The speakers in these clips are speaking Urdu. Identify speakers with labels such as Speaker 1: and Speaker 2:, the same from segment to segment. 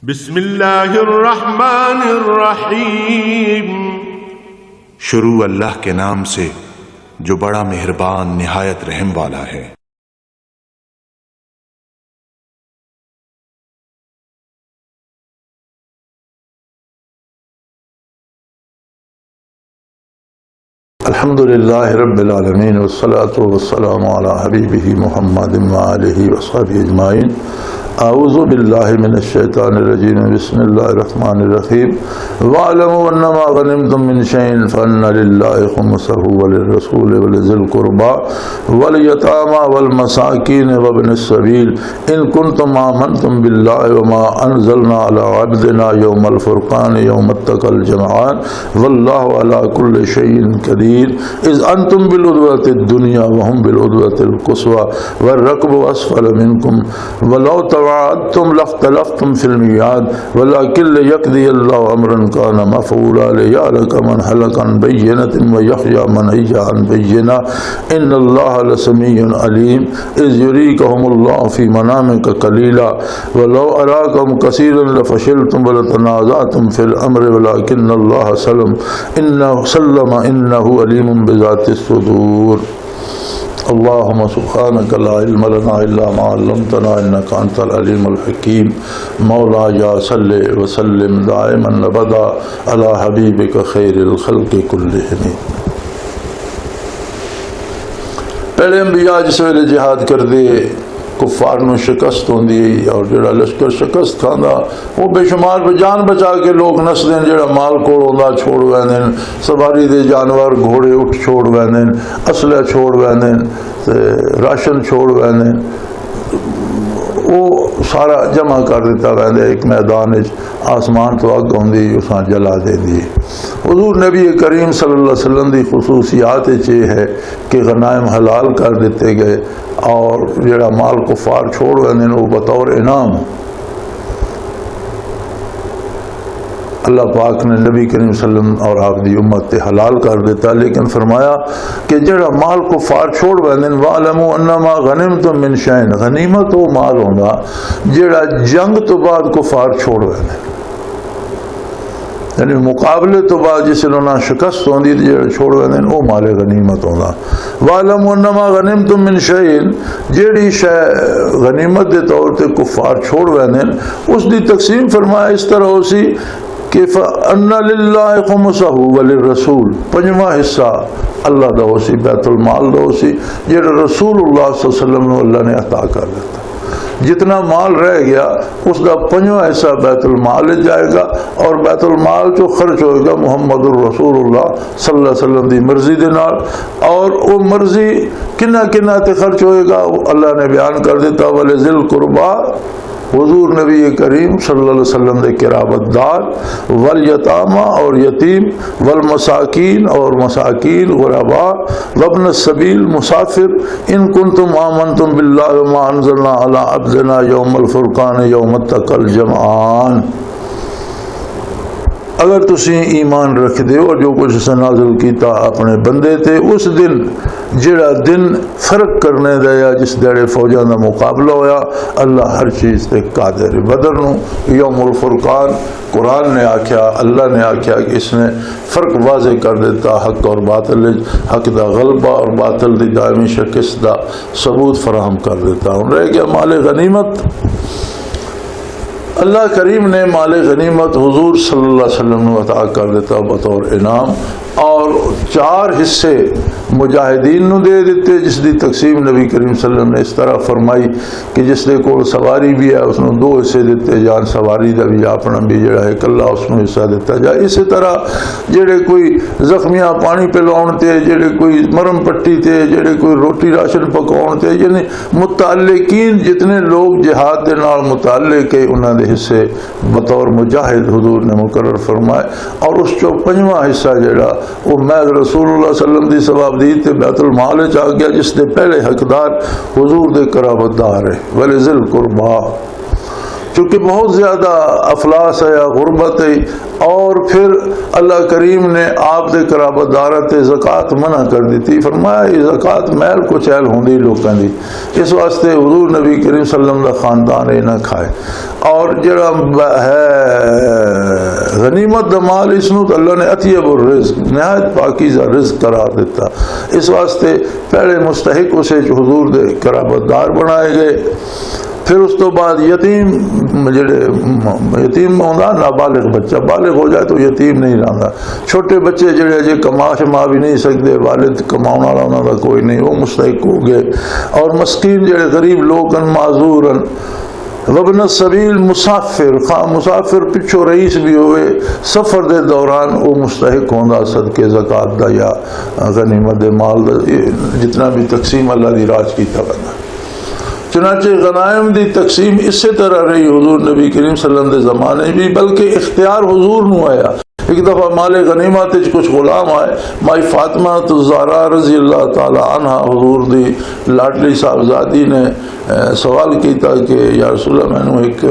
Speaker 1: بسم اللہ الرحمن الرحیم۔
Speaker 2: شروع اللہ کے نام سے جو بڑا مہربان نہایت رحم والا ہے۔
Speaker 3: الحمدللہ رب العالمین والصلاة والسلام علی حبیبہ محمد وآلہ وصحبہ اجمعین۔ اعوذ باللہ من الشیطان الرجیم، بسم اللہ الرحمن الرحیم۔ وَاعْلَمُوا أَنَّمَا غَنِمْتُم مِّن شَيْءٍ فَأَنَّ لِلَّهِ خُمُسَهُ وَلِلرَّسُولِ وَلِذِي الْقُرْبَىٰ وَالْيَتَامَىٰ وَالْمَسَاكِينِ وَابْنِ السَّبِيلِ إِن كُنتُمْ آمَنتُم بِاللَّهِ وَمَا أَنزَلْنَا عَلَىٰ عَبْدِنَا يَوْمَ الْفُرْقَانِ يَوْمَ التَّقَى الْجَمْعَانِ وَاللَّهُ عَلَىٰ كُلِّ شَيْءٍ قَدِيرٌ إِذْ أَنتُم بِالْعُدْوَةِ الدُّنْيَا وَهُمْ بِالْعُدْوَةِ الْقُصْوَىٰ وَالرَّكْبُ أَسْفَلُ مِنكُمْ وَلَوْ تواعدتم لاختلفتم في الميعاد ولكن ليقضي الله امرا كان مفعولا ليهلك من هلك عن بينة ويحيى من حي عن بينة ان الله لسميع عليم اذ يريكهم الله في منامك قليلا ولو اراكم كثيرا لفشلتم ولتنازعتم في الامر ولكن الله سلم انه عليم بذات الصدور۔ اللهم سبحانك لا علم لنا الا ما علمتنا انك انت العليم الحكيم۔ مولاي صل وسلم دائما ابدا على حبيبك خير الخلق كلهم۔ پہلے انبیاء جس ویلے جہاد کر دے کفار نو شکست ہوندی اور جڑا لشکر شکست کھاندا وہ بے شمار پہ جان بچا کے لوگ نس دین، جڑا مال کوڑ ہوندا چھوڑ ویندن، سواری دے جانور گھوڑے اٹھ چھوڑ ویندن، اسلحہ چھوڑ ویندن، راشن چھوڑ ویندن، وہ سارا جمع کر دیتا ویندے ایک میدان وچ، آسمان تو اگ ہوندی اساں جلا دیندی۔ حضور نبی کریم صلی اللہ علیہ وسلم دی خصوصیات یہ ہے کہ غنائم حلال کر دیتے گئے اور جڑا مال کفار چھوڑ ویندے وہ بطور انعام اللہ پاک نے نبی کریم صلی اللہ علیہ وسلم اور آپ دی امت تے حلال کر دیتا، لیکن فرمایا کہ جڑا مال کفار چھوڑ ویندے وَاعْلَمُوا أَنَّمَا غَنِمْتُم مِّن شَيْءٍ، غنیمت وہ مال ہوندا جڑا جنگ تو بعد کفار چھوڑ ویندے، یعنی مقابلے تو بعد جس انہوں شکست ہوندی تے جڑا چھوڑ ویندے وہ مال غنیمت ہوندا۔ وَاعْلَمُوا أَنَّمَا غَنِمْتُم مِّن شَيْءٍ، جیڑی شے غنیمت دے طور تے کفار چھوڑ ویندے اس دی تقسیم فرمایا اس طرح ہو سی کہ فَأَنَّ لِلَّهِ خُمُسَهُ وَلِلرَّسُولِ، پنجواں حصہ اللہ دا ہو سی، بیت المال دا ہو سی، جیڑا رسول اللہ صلی اللہ علیہ وسلم نے اللہ نے عطا کر دیتا۔ جتنا مال رہ گیا اس کا پنجواں حصہ بیت المال جائے گا، اور بیت المال جو خرچ ہوئے گا محمد الرسول اللہ صلی اللہ علیہ وسلم دی مرضی دے نال، اور وہ مرضی کنہ کنہ تے خرچ ہوئے گا اللہ نے بیان کر دیتا۔ وَلِذِي الْقُرْبَىٰ، حضور نبی کریم صلی اللہ علیہ وسلم دے قرابت دار، والیتامہ اور یتیم، والمساکین اور مساکین غرباء، وابن السبیل مسافر، ان کنتم آمنتم باللہ وما انزلنا علی عبدنا یوم الفرقان یوم التقى الجمعان، اگر تسی ایمان رکھ دے اور جو کچھ سے نازل کیتا اپنے بندے تے اس دن جڑا دن فرق کرنے دیا جس دیڑے فوجاں دا مقابلہ ہویا، اللہ ہر چیز تے قادر۔ بدر نو یوم الفرقان قرآن نے آکھیا، اللہ نے آکھیا کہ اس نے فرق واضح کر دیتا حق اور باطل، حق دا غلبہ اور باطل دی دائمی شکست دا ثبوت فراہم کر دیتا۔ ہوں رہ گیا مال غنیمت۔ اللہ کریم نے مال غنیمت حضور صلی اللہ علیہ وسلم نے عطا کر دیتا بطور انعام، اور 4 حصے مجاہدین نو دے دیتے، جس دی تقسیم نبی کریم صلی اللہ علیہ وسلم نے اس طرح فرمائی کہ جس دے کول سواری بھی ہے اس نے 2 حصے دیتے، جان سواری دا بھی اپنا بھی جڑا ہے کلا اس نے حصہ دیتا جائے۔ اسی طرح جڑے کوئی زخمیاں پانی پلاؤن تے، جڑے کوئی مرم پٹی تے، جڑے کوئی روٹی راشن پکاؤن تے، یعنی متعلقین جتنے لوگ جہاد دے نال متعلق ہے انہاں دے حصے بطور مجاہد حضور نے مقرر فرمائے، اور اس چو 5واں حصہ جڑا وہ میں رسول اللہ صلی اللہ علیہ وسلم دی ثوابدید تے بیت المال چاہ گیا، جس دے پہلے حقدار حضور دے قرابت دار ہے۔ وَلِذِي الْقُرْبَىٰ، چونکہ بہت زیادہ افلاس ہے یا غربت ہے، اور پھر اللہ کریم نے آپ دے قرابت دارت زکات منع کر دیتی، فرمایا یہ زکات میل کو چیل ہوندی لوکاں دی، اس واسطے حضور نبی کریم صلی اللہ علیہ وسلم دا خاندان یہ نہ کھائے۔ اور جڑا ہے غنیمت دا مال، اس نو اللہ نے اطیب الرزق، نہایت پاکیزہ رزق قرار دیتا، اس واسطے پہلے مستحق اسے حضور دے قرابت دار بنائے گئے۔ پھر اس تو بعد یتیم، جڑے یتیم ہوندا نابالغ بچہ، بالغ ہو جائے تو یتیم نہیں رہندا، چھوٹے بچے جڑے اجے کما شما بھی نہیں سکتے، والد کماؤن والا انہاں دا کوئی نہیں، وہ مستحق ہو گئے۔ اور مسکین جڑے غریب لوگ ان معذورن وابن السبیل، مسافر، خواہ مسافر پچھو رئیس بھی ہوئے سفر دے دوران، وہ مستحق ہوندا صدقے زکات دا یا غنیمت دے مال دا، جتنا بھی تقسیم اللہ دی راج کیتا بنا۔ چنانچہ غنائم دی تقسیم اسی طرح رہی حضور نبی کریم صلی اللہ علیہ وسلم دے زمانے بھی، بلکہ اختیار حضور نو آیا۔ ایک دفعہ مال غنیمت کچھ غلام آئے، مائی فاطمہ الزہرا رضی اللہ تعالی عنہ حضور دی لاڈلی صاحبزادی نے سوال کیتا کہ یا رسول اللہ میں نے ایک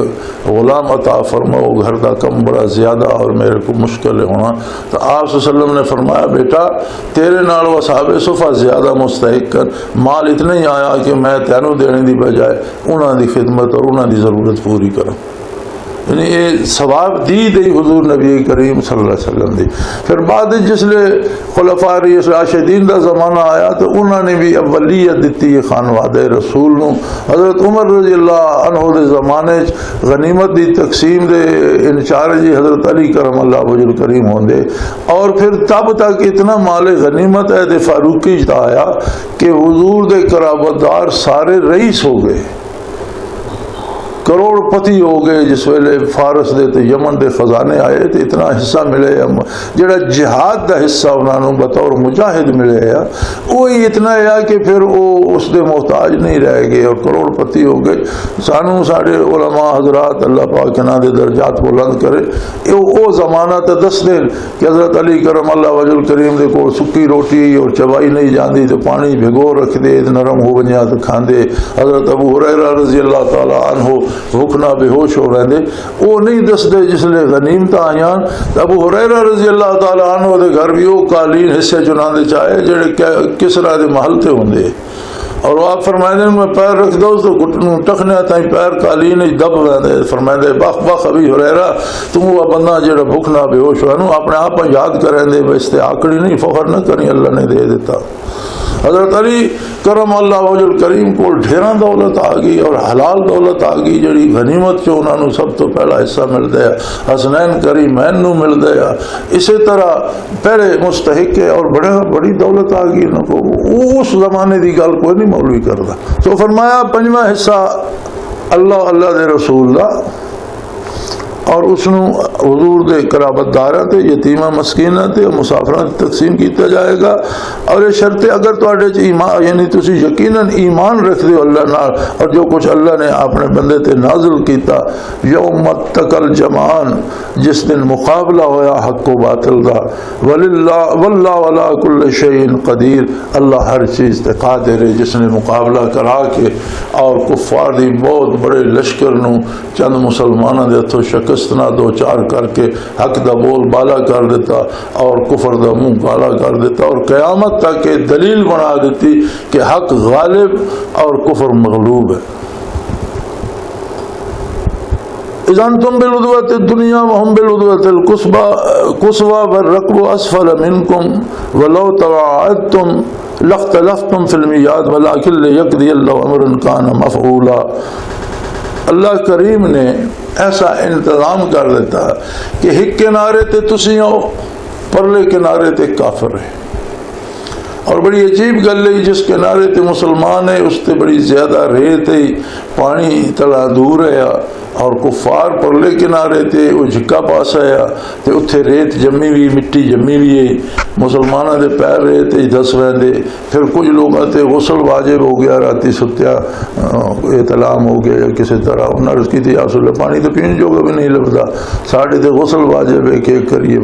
Speaker 3: غلام عطا فرماؤ، گھر دا کم بڑا زیادہ اور میرے کو مشکل ہونا۔ تو آپ صلی اللہ علیہ وسلم نے فرمایا بیٹا تیرے نال و صحابہ صفہ زیادہ مستحق کر، مال اتنا ہی آیا کہ میں تینوں دینے دی بجائے انہاں دی خدمت اور انہاں دی ضرورت پوری کروں۔ یعنی یہ ثواب دی دی حضور نبی کریم صلی اللہ علیہ وسلم دی۔ پھر بعد جس لے خلفاء راشدین دا زمانہ آیا تو انہوں نے بھی اولیت دیتی ہے خانوادہ رسول نو۔ حضرت عمر رضی اللہ عنہ دے زمانے غنیمت دی تقسیم دے انچارج حضرت علی کرم اللہ وجہ الکریم ہوندے، اور پھر تب تک اتنا مال غنیمت ہے فاروقی آیا کہ حضور دے قرابت دار سارے رئیس ہو گئے، کروڑ پتی ہو گئے۔ جس ویلے فارس دے تے یمن دے خزانے آئے تے اتنا حصہ ملے، جڑا جہاد دا حصہ انہوں بطور مجاہد ملے ہے وہی اتنا ہے کہ پھر وہ اس دے محتاج نہیں رہ گئے اور کروڑ پتی ہو گئے۔ سانو ساڑھے علماء حضرات اللہ پاک انہاں دے درجات بلند کرے، وہ زمانہ تے دس دن کہ حضرت علی کرم اللہ وجہ الکریم دے کو سکی روٹی اور چوائی نہیں جاندی تو پانی بھگو رکھ دے نرم ہو بنیا تو کھاندے۔ حضرت ابو ہریرہ رضی اللہ تعالی عنہ بھوکنا بے ہوش ہو رہے دے، وہ نہیں دس دے جس لئے غنیمت آیاں۔ ابو ہریرہ رضی اللہ تعالیٰ عنہ دے گھر بھی وہ قالین حصے چنان دے چاہے جڑے کسرا دے محل تے ہوندے، اور وہ آپ فرمائے میں پیر رکھ دو تو گھٹنوں ٹکنے تائیں پیر قالین دب ویندے، فرمائے بخ بخ ابی ہریرہ تم وہ بندہ جڑا بھوکنا بے ہوش ہو اپنے آپ یاد کریں دے، بستے آکڑی نہیں فخر نہ کریں، اللہ نے دے دیتا۔ حضرت علی کرم اللہ وجہ الکریم کو ڈھیراں دولت آ گئی اور حلال دولت آ گئی، جڑی غنیمت چو انہوں نے سب تو پہلا حصہ مل دیا، حسنین کریمین نو مل دیا۔ اسی طرح پہلے مستحق ہے اور بڑی دولت آ گئی انہوں کو، اس زمانے دی گل کوئی نہیں مولوی کرتا۔ تو فرمایا پنجواں حصہ اللہ دے رسول دا، اور اس نو حضور دے قرابت داراں تے یتیمہ مسکیناں تے مسافراں تقسیم کیتا جائے گا۔ اور یہ شرط اگر تواڈے چ ایمان یعنی تسی یقیناً ایمان رکھ دیو اللہ نال اور جو کچھ اللہ نے اپنے بندے تے نازل کیتا، یوم تقل جمعان، جس دن مقابلہ ہویا حق و باطل دا، واللہ ولا کل شیء قدیر، اللہ ہر چیز تے قادر ہے، جس نے مقابلہ کرا کے اور کفار دی بہت بڑے لشکر نو چند مسلمانوں دے ہتھوں شکست نہ دو چار کر کے حق دا بول بالا کر دیتا اور کفر دا منہ کالا کر دیتا، اور قیامت تک کے دلیل بنا دیتی کہ حق غالب اور کفر مغلوب ہے۔ اذا انتم بالعدوۃ الدنیا وهم بالعدوۃ القصوى والركب اسفل منكم ولو تواعدتم لاختلفتم في الميعاد ولكن ليقضي الله امرا كان مفعولا۔ اللہ کریم نے ایسا انتظام کر دیتا کہ ایک کنارے تے تسی ہو، پرلے کنارے تے کافر ہے، اور بڑی عجیب گل ہے جس کنارے تے مسلمان ہے اس تے بڑی زیادہ ریت ہے، پانی تلا دور ہے، اور کفار پرلے کنارے تے وہ جھکا پاس آیا تے اتھے ریت جمی بھی مٹی جمی بھی ہے، مسلمانوں دے پیر ریت دس ویندے۔ پھر کچھ لوگ تے غسل واجب ہو گیا، راتی ستیا احتلام ہو گیا یا کسی طرح انہوں نے کی تھی یا رسول اللہ پانی تو پینے جو بھی نہیں لبدا، ساڑھے تے غسل واجب ہے کہ کریے،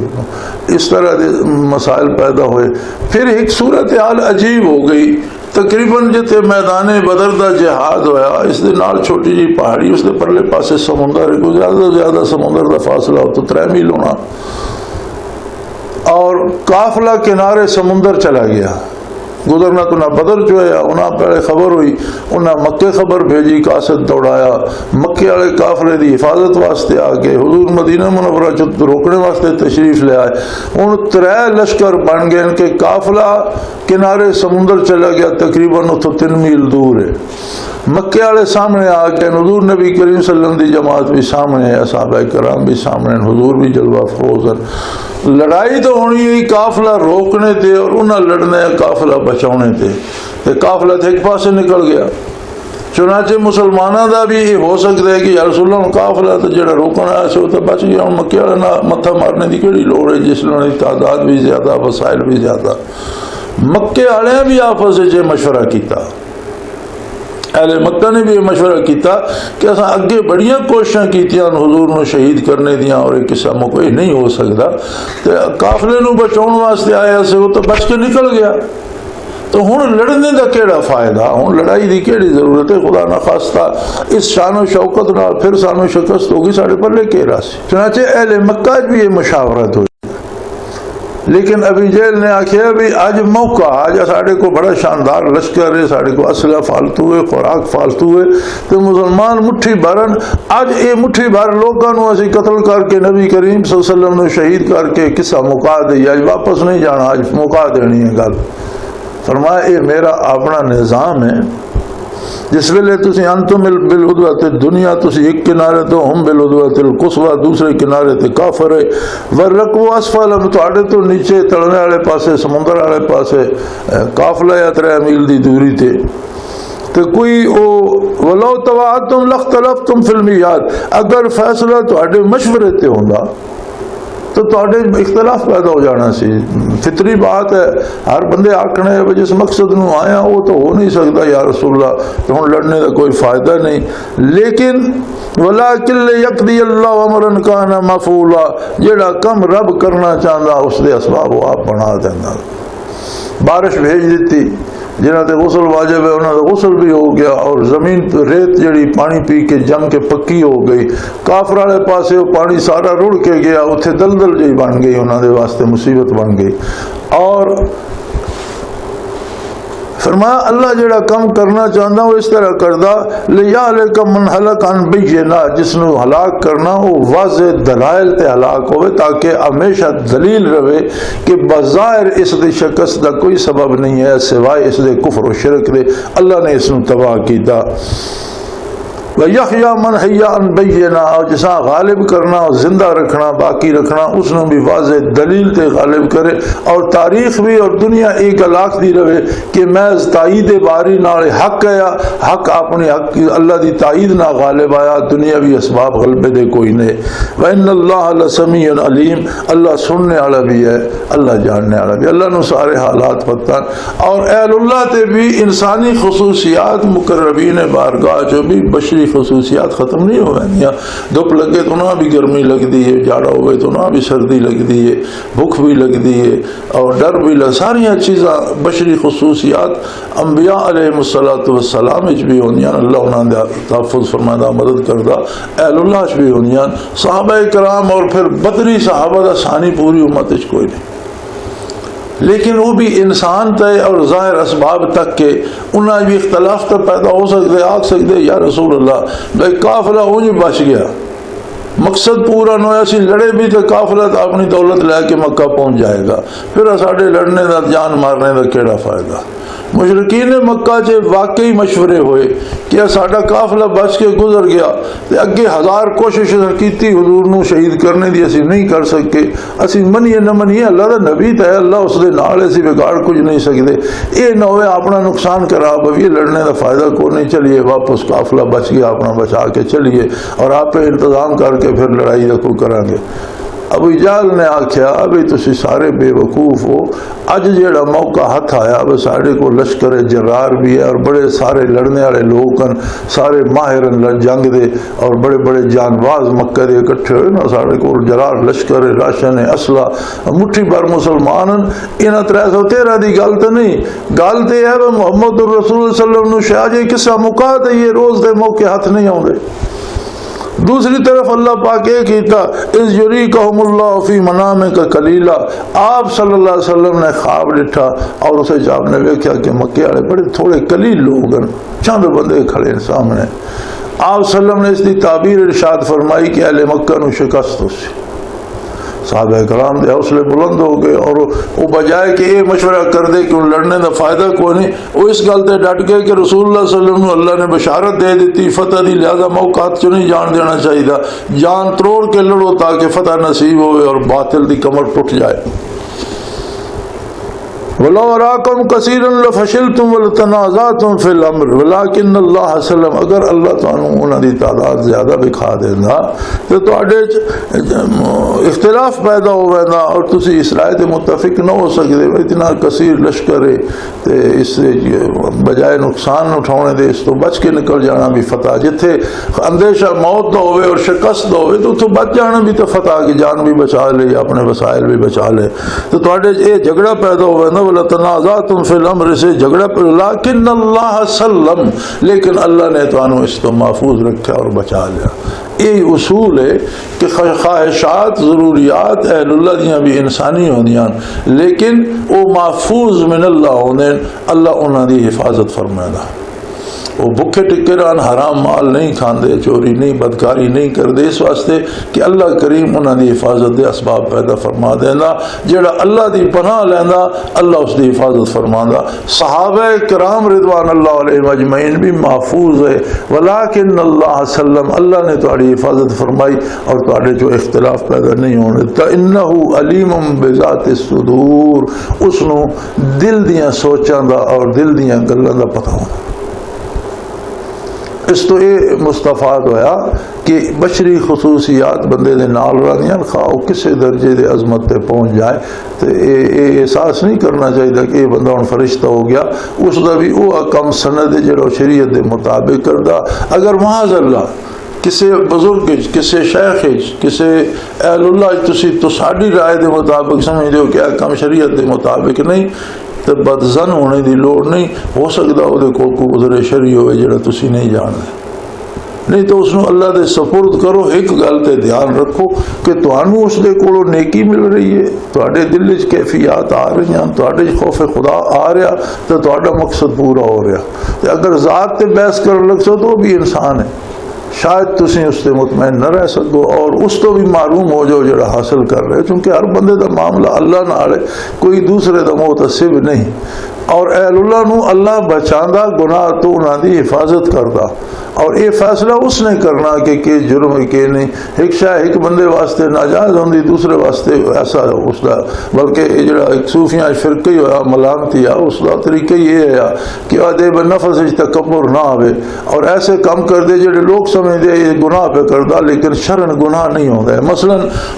Speaker 3: اس طرح دے مسائل پیدا ہوئے۔ پھر ایک صورتحال عجیب ہو گئی، تقریباً جتنے میدان بدر دا جہاد ہویا اس دے نال چھوٹی جی پہاڑی اس دے پرلے پاسے سمندر ہے، کوئی زیادہ زیادہ سمندر دا فاصلہ ہو تو 3 میل ہونا، اور قافلہ کنارے سمندر چلا گیا گزرنا تو نہ بدر جو ہے انہاں پہلے خبر ہوئی، انہاں مکے خبر بھیجی، قاصد دوڑایا مکے والے قافلے دی حفاظت واسطے آ کے حضور مدینہ منورہ روکنے واسطے تشریف لے آئے۔ ان 3 لشکر بن گئے کہ قافلہ کنارے سمندر چلا گیا، تقریباً اتوں 3 میل دور ہے، مکے والے سامنے آ کے حضور نبی کریم صلی اللہ علیہ وسلم دی جماعت بھی سامنے ہے، صحابہ کرام بھی سامنے، حضور بھی جلوہ افروز ہیں۔ لڑائی تو ہونی ہوئی قافلہ روکنے تے اور انہاں لڑنے قافلہ بچاؤنے تے قافلہ تے ایک پاسے نکل گیا۔ چنانچہ مسلمانوں دا بھی یہ ہو سکتا ہے کہ یا رسول اللہ قافلہ تو جڑا روکنا ہے سو تو بچ گیا، مکے والے متھا مارنے دی کیڑی لوڑ ہے جس نے تعداد بھی زیادہ وسائل بھی زیادہ۔ مکے والے بھی آپس وچ مشورہ کیتا، اہل مکہ نے بھی یہ مشورہ کیتا کہ اساں اگے بڑیاں کوششاں کیتیاں حضور نو شہید کرنے دیاں اور ایک قصہ کوئی نہیں ہو سکتا، تے قافلے نو بچاؤن واسطے آیا سے وہ تو بچ کے نکل گیا، تو ہن لڑنے دا کیڑا فائدہ، ہن لڑائی دی کیڑی ضرورت ہے؟ خدا نہ خواستہ اس شان و شوکت نال پھر سانو شکست ہوگی، ساڈے پلے کیڑا سی۔ چنانچہ اہل مکہ بھی یہ مشاورت ہوئی، لیکن ابھی جیل نے آخیا بھی آج موقع، آج ساڑھے کو بڑا شاندار لشکر ہے، ساڑھے کو اسلحہ فالتو ہے، خوراک فالتو ہے، تو مسلمان مٹھی بھرن، آج یہ مٹھی بھر لوگوں نو اسی قتل کر کے نبی کریم صلی اللہ علیہ وسلم نے شہید کر کے قصہ مکا دے، آج واپس نہیں جانا، آج مکا دینی ہے گل۔ فرمایا یہ میرا اپنا نظام ہے، جس ویلے تسی انتم بالعدوۃ الدنیا، تسی ایک کنارے تو ہم بالعدوۃ القصویٰ دوسرے کنارے تے کافر ہے، والرکب اسفل تواڈے تو نیچے تلنے والے پاسے سمندر والے پاسے قافلہ یا 3 میل دی دوری تے کوئی او ولو تواعدتم لاختلفتم فی المیعاد، اگر فیصلہ تواڈے مشورے تے ہوندا تو تواڈے اختلاف پیدا ہو جانا سی، فطری بات ہے، ہر بندے آکھنے ہے جس مقصد نو آیا وہ تو ہو نہیں سکتا یا رسول اللہ، تو ہن لڑنے کا کوئی فائدہ نہیں، لیکن ولکن لیقضی اللہ امرا کان مفعولا، جڑا کم رب کرنا چاہتا اس دے اسباب وہ آپ بنا دینا۔ بارش بھیج دیتی، جنہاں تے غسل واجب ہے انہاں دا غسل بھی ہو گیا، اور زمین پہ ریت جڑی پانی پی کے جم کے پکی ہو گئی، کافر والے پاسے وہ پانی سارا رڑ کے گیا، اتھے دلدل جی بن گئی، انہاں دے واسطے مصیبت بن گئی۔ اور فرمایا اللہ جڑا کم کرنا چاہتا وہ اس طرح کردا، لیہلک من ہلک عن بینات، جس نو ہلاک کرنا وہ واضح دلائل تے ہلاک ہوئے، تاکہ ہمیشہ دلیل رہے کہ بظاہر اس دے شکست دا کوئی سبب نہیں ہے سوائے اس دے کفر و شرک دے، اللہ نے اس نو تباہ کیتا۔ وَيَحْيَا مَنْ حَيَّا عَنْ بَيِّنَا، اور جسا غالب کرنا اور زندہ رکھنا باقی رکھنا اس نے بھی واضح دلیل تے غالب کرے، اور تاریخ بھی اور دنیا ایک لاکھ دی رہے کہ محض تائید باری نال حق آیا، حق اپنی حق اللہ دی تائید نہ غالب آیا، دنیا بھی اسباب غلبے دے کوئی نہیں۔ وَإِنَّ اللَّهَ لَسَمِيعٌ عَلِيمٌ، اللہ سننے والا بھی ہے، اللہ جاننے والا بھی، اللہ نو سارے حالات پتہ۔ اور اہل اللہ تے بھی انسانی خصوصیات مقربین بارگاہ جو بھی بشری خصوصیات ختم نہیں ہوئے، دھوپ لگے تو نہ بھی گرمی لگتی ہے، جاڑا ہوئے تو نہ بھی سردی لگتی ہے، بھوک بھی لگتی ہے، اور ڈر بھی ساری چیزاں بشری خصوصیات انبیاء علیہ السلام بھی ہونیاں، اللہ انہوں نے تحفظ فرمایا مدد کردہ، اہل اللہ بھی ہونیاں، صحابہ کرام اور پھر بدری صحابہ دا ثانی پوری امت کوئی نہیں، لیکن وہ بھی انسان تے اور ظاہر اسباب تک کے انہاں بھی اختلاف تو پیدا ہو سکتے، آ سکتے یا رسول اللہ بھائی قافلہ اونج بچ گیا، مقصد پورا نہ ہوا، اسی لڑے بھی تو قافلہ تو اپنی دولت لے کے مکہ پہنچ جائے گا، پھر ساڈے لڑنے دا جان مارنے دا کیڑا فائدہ۔ مشرکین مکہ چ واقعی مشورے ہوئے کہ ساڈا قافلہ بچ کے گزر گیا، تے اگے 1000 کوشش کیتی حضور نو شہید کرنے دی، اسی نہیں کر سکے، اسی منیے نہ منیے، اللہ دا نبی تے اللہ اس دے نال اسی بگاڑ کچھ نہیں سکتے، یہ نہ ہوئے اپنا نقصان کرا بھئی لڑنے دا فائدہ کو نہیں، چلیے واپس قافلہ بچ گیا اپنا بچا کے چلیے، اور آپ انتظام کر کے پھر لڑائی رکھو کریں گے۔ ابو جہل نے آخیا بھی تسی سارے بے وقوف ہو، اج جیڑا موقع ہاتھ آیا بھی ساڈے کو لشکر جرار بھی ہے اور بڑے سارے لڑنے والے لوگ ہیں، سارے ماہر جنگ دے اور بڑے بڑے جانباز مکے دے اکٹھے ہوئے نا، ساڈے کو جرار لشکر راشن اسلحہ مٹھی بھر مسلمان ہیں۔ انہاں 313 دی گل تے نہیں، گل تے ہے محمد الرسول صلی اللہ علیہ وسلم شاہ جی قصہ مکا تے یہ روز دے موقع ہاتھ نہیں آؤندے۔ دوسری طرف اللہ پاک یہ کیتا اذ یریکہم اللہ فی منامک قلیلا، آپ صلی اللہ علیہ وسلم نے خواب ڈٹھا اور اسے آپ نے دیکھا کہ مکے والے بڑے تھوڑے قلیل لوگ ہیں، چند بندے کھڑے ہیں سامنے۔ آپ صلی اللہ علیہ وسلم نے اس کی تعبیر ارشاد فرمائی کہ اہل مکہ نو شکست ہو سی۔ صحابہ کرام دے حوصلے بلند ہو گئے اور وہ بجائے کہ یہ مشورہ کر دے کہ ان لڑنے کا فائدہ کوئی نہیں، وہ اس گل تے ڈٹ گئے کہ رسول اللہ صلی اللہ علیہ وسلم اللہ نے بشارت دے دیتی فتح دی، لہذا موقعات چ نہیں جان دینا چاہیے، جان تروڑ کے لڑو تاکہ فتح نصیب ہوئے اور باطل دی کمر ٹوٹ جائے۔ وَلَوْ أَرَاكُمْ كَثِيرًا لَفَشِلْتُمْ وَلَتَنَازَعْتُمْ فِي الْأَمْرِ وَلَكِنَّ اللَّهَ سَلَّمَ، اگر اللہ تعالیٰ انہوں دی تعداد زیادہ دکھا دینا تو تواڈے اختلاف پیدا ہو وینا اور تسی اس رائے تے متفق نہ ہو سکتے۔ اتنا کثیر لشکر ہے تے اس سے بجائے نقصان اٹھانے دے اس تو بچ کے نکل جانا بھی فتح، جتھے اندیشہ موت نہ ہوئے اور شکست نہ ہوئے تو اتوں بچ جانا بھی تو فتح، کی جان بھی بچا لے اپنے وسائل بھی بچا لے۔ تو تواڈے یہ جھگڑا پیدا ہوا نا ولا تنازعتم فی الامر سے جھگڑا، لیکن اللہ سلم، لیکن اللہ نے تو اس کو محفوظ رکھا اور بچا لیا۔ یہ اصول ہے کہ خواہشات ضروریات اہل اللہ دیاں بھی انسانی ہوندیاں لیکن وہ محفوظ من اللہ ہوندے، اللہ انہاں دی حفاظت فرمائے گا۔ وہ بھکے ٹکے رہن، حرام مال نہیں کھاندے، چوری نہیں، بدکاری نہیں کردے، اس واسطے کہ اللہ کریم انہاں دی حفاظت دے اسباب پیدا فرما دینا۔ جڑا اللہ دی پناہ لیندا اللہ اس دی حفاظت فرماندا۔ صحابہ کرام رضوان اللہ علیہم اجمعین بھی محفوظ ہے، ولیکن اللہ سلم، اللہ نے تہاڈی حفاظت فرمائی اور تہاڈے جو اختلاف پیدا نہیں ہونے دتا۔ انہ علیم بذات الصدور، اس نو دل دیاں سوچاں دا اور دل دیاں گلاں دا پتہ ہوندا۔ اس تو یہ مستفاد ہویا کہ بشری خصوصیات بندے دے نال رہندیاں، خواہ وہ کسے درجے دے عظمت تے پہنچ جائے تو یہ احساس نہیں کرنا چاہیے کہ یہ بندہ ہن فرشتہ ہو گیا، اس دا بھی وہ کم سند ہے جڑا شریعت دے مطابق کردا۔ اگر معاذ اللہ کسی بزرگ کسی شیخ کسی اہل اللہ تو ساڈی رائے دے مطابق سمجھ دیو کہ کم شریعت دے مطابق نہیں تو بدزن ہونے دی لوڑ نہیں، ہو سکتا وہ کوئی عذر شرعی ہوئے جڑا تسی نہیں جانتے، نہیں تو اس نو اللہ دے سپرد کرو۔ ایک گل تے دھیان رکھو کہ تانوں اس دے کولوں نیکی مل رہی ہے، تواڈے دل وچ کیفیات آ رہی ہیں، تواڈے خوف خدا آ رہا تو تہاڈا مقصد پورا ہو رہا۔ تے اگر ذات تے بحث کرن لگ سو تو وہ بھی انسان ہے، شاید تسی اس سے مطمئن نہ رہ سکو اور اس تو بھی معروم ہو جاؤ جڑا حاصل کر رہے، چونکہ ہر بندے دا معاملہ اللہ نال ہے، کوئی دوسرے دا محتسب نہیں۔ اور اہل اللہ نو اللہ بچاندا، گناہ تو انہاں دی حفاظت کردا، اور یہ فیصلہ اس نے کرنا کہ جرم ہے کہ نہیں۔ ایک شاہ ایک بندے واسطے ناجائز ہوندی، دوسرے واسطے ایسا اس دا، بلکہ جڑا ایک صوفیاں فرقہ ہی ہوا ملامتی ہے، اس دا طریقہ یہ ہے کہ آدھے بنفس وچ تکبر نہ آوے اور ایسے کام کر دے جڑے لوگ سمجھدے یہ گناہ پہ کردا لیکن شرن گناہ نہیں ہوندا ہے۔ مثلا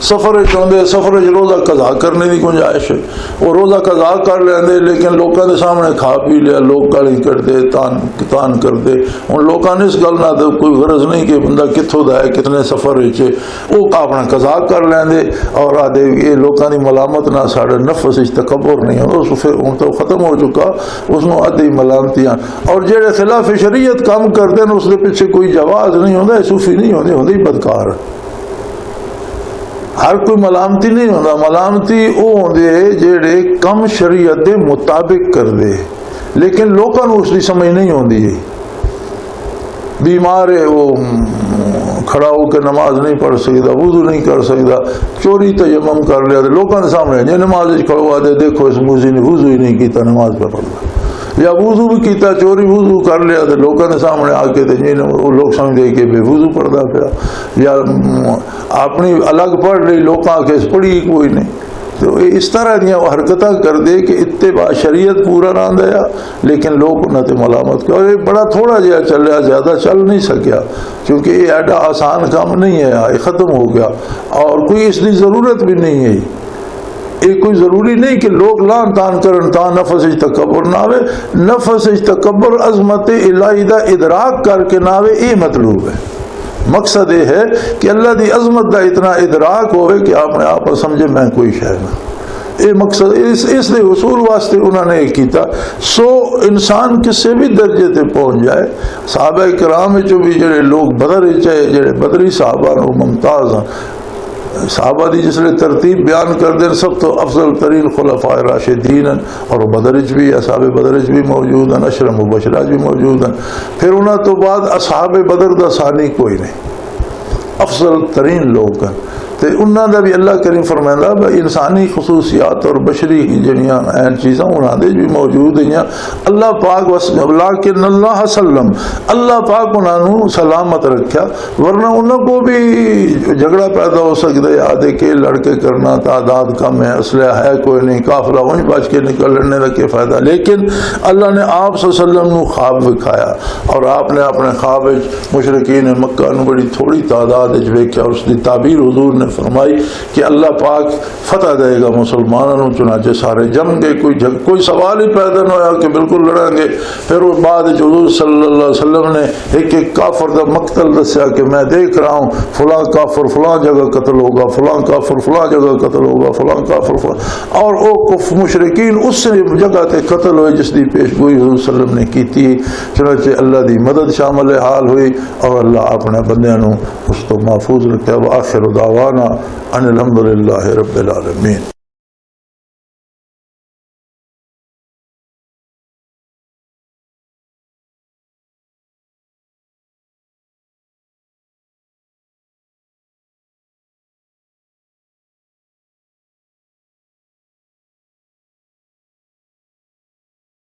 Speaker 3: سفر وچ ہوندے، سفر وچ روزہ قضا کرنے دی گنجائش ہے، وہ روزہ قضا کر لیندے لیکن لوکاں دے سامنے کھا پی لیا، لوگ گالی کردے، تان کردے، ان لوکاں نے اس گل نہ کوئی غرض نہیں کہ بندہ کتھوں دا ہے کتنے سفر وچ، وہ اپنا قضا کر لیندے اور آدھے یہ لوکاں دی ملامت نہ ساڈے نفس وچ تکبر نہیں ہوندا، اس پھر ہن تو ختم ہو چکا، اس نو آدھی ملامتیاں۔ اور جڑے خلاف شریعت کام کردے نے اس دے پیچھے کوئی جواز نہیں ہوندا، صوفی نہیں ہوندے، ہوندے بدکار۔ ہر کوئی ملامتی نہیں ہوندا، ملامتی وہ ہوندے جڑے کم شریعت دے مطابق کر دے لیکن لوکاں نو اس دی سمجھ نہیں ہوندی۔ بیمار ہے وہ کھڑا ہو کے نماز نہیں پڑھ سکتا، وضو نہیں کر سکتا، چوری تیمم کر لیا تو لوگوں کے سامنے جی نماز کھڑوا دے، دیکھو اس موزی نے وضو ہی نہیں کیتا، نماز پہ پڑھتا، یا وضو بھی کیتا چوری وضو کر لیا تو لوگوں کے سامنے آ کے وہ لوگ سمجھے کہ بے وضو پڑھتا پیا، یا اپنی الگ پڑھ لی، لوگ آ کے پڑھی کوئی نہیں۔ تو اس طرح دیا حرکتاں کر دے کہ اتباع شریعت پورا نہ دیا لیکن لوگ انہوں نے ملامت کیا. اور یہ بڑا تھوڑا جہا چلیا، زیادہ چل نہیں سکیا کیونکہ یہ ایڈا آسان کام نہیں ہے، یہ ختم ہو گیا اور کوئی اس کی ضرورت بھی نہیں ہے. یہ کوئی ضروری نہیں کہ لوگ لان تان کرن تا نفس تکبر نہ آوے. نفس تکبر عظمت الہی دا ادراک کر کے نہ آوے، یہ مطلوب ہے. مقصد یہ ہے کہ اللہ دی عظمت دا اتنا ادراک ہوئے کہ آپ نے آپ سمجھے میں کوئی شے نہ. یہ مقصد اس دے حصول واسطے انہوں نے یہ کیتا. سو انسان کسی بھی درجے تے پہنچ جائے. صحابہ کرام جو بھی جڑے لوگ بدر چاہے جڑے بدری صحابہ وہ ممتاز ہیں. صحابہ دی جس لئے ترتیب بیان کر دیں سب تو افضل ترین خلفاء راشدین ہیں اور بدرج بھی، اصحاب بدرج بھی موجود ہیں، اشرم مبشرہ بھی موجود ہیں. پھر انہوں تو بعد اصحاب بدر دا ثانی کوئی نہیں، افضل ترین لوگ ہیں. تو انہوں نے بھی اللہ کریم فرمائندہ بھائی انسانی خصوصیات اور بشری جڑیاں این چیزاں انہوں نے بھی موجود ہیں. اللہ پاک لیکن اللہ سلم، اللہ پاک انہوں نے سلامت رکھا، ورنہ انہوں کو بھی جھگڑا پیدا ہو سکتا ہے. آدھے کے لڑکے کرنا، تعداد کم ہے، اسلحہ ہے کوئی نہیں، قافلہ وہیں بچ کے نکلنے کا کیا فائدہ. لیکن اللہ نے آپ صلی اللہ علیہ وسلم کو خواب دکھایا اور آپ نے اپنے خواب مشرکین مکہ نے بڑی تھوڑی تعداد ویکھیا اور اس کی تعبیر حضور نے فرمائی کہ اللہ پاک فتح دے گا مسلمانوں. چنانچہ سارے جم گئے، کوئی سوال ہی پیدا نہ ہوا کہ بالکل لڑیں گے. پھر وہ بعد حضور صلی اللہ علیہ وسلم نے ایک ایک کافر کا مقتل دسیا کہ میں دیکھ رہا ہوں فلاں کافر فلاں جگہ قتل ہوگا، فلاں کافر فلاں جگہ قتل ہوگا، فلاں کافر فلاں. اور وہ کفر مشرکین اس جگہ تے قتل ہوئے جس کی پیش گوئی حضور صلی اللہ علیہ وسلم نے کی تھی. چنانچہ اللہ دی مدد شامل حال ہوئی اور اللہ اپنے بندیاں نو اس تو محفوظ رکھا. وآخر دعوانا ان الحمدللہ رب العالمین.